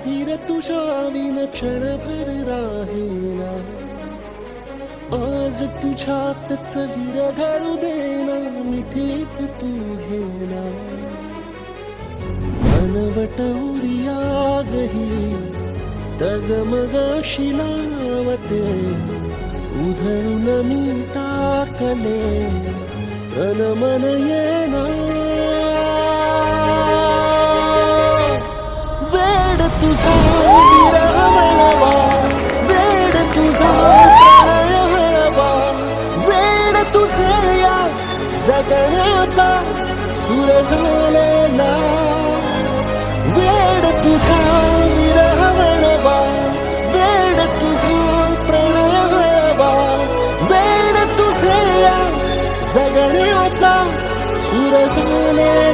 धीर तुझ्या विन क्षणभर राहेना. आज तुझ्यातच विरघळू देना, मिठीत तू घेना. अनवट उरियागही डगमगाशी लावते, उधळून मी टाकले तन मन येना. वेड तुझा विरह वळवा, वेड तुझा प्रणय हळवा, वेड तुझे या जगण्याचा सूर झालेला. वेड तुझा विरह वळवा, वेड तुझा प्रणय हळवा, वेड तुझे या जगण्याचा सूर झालेला.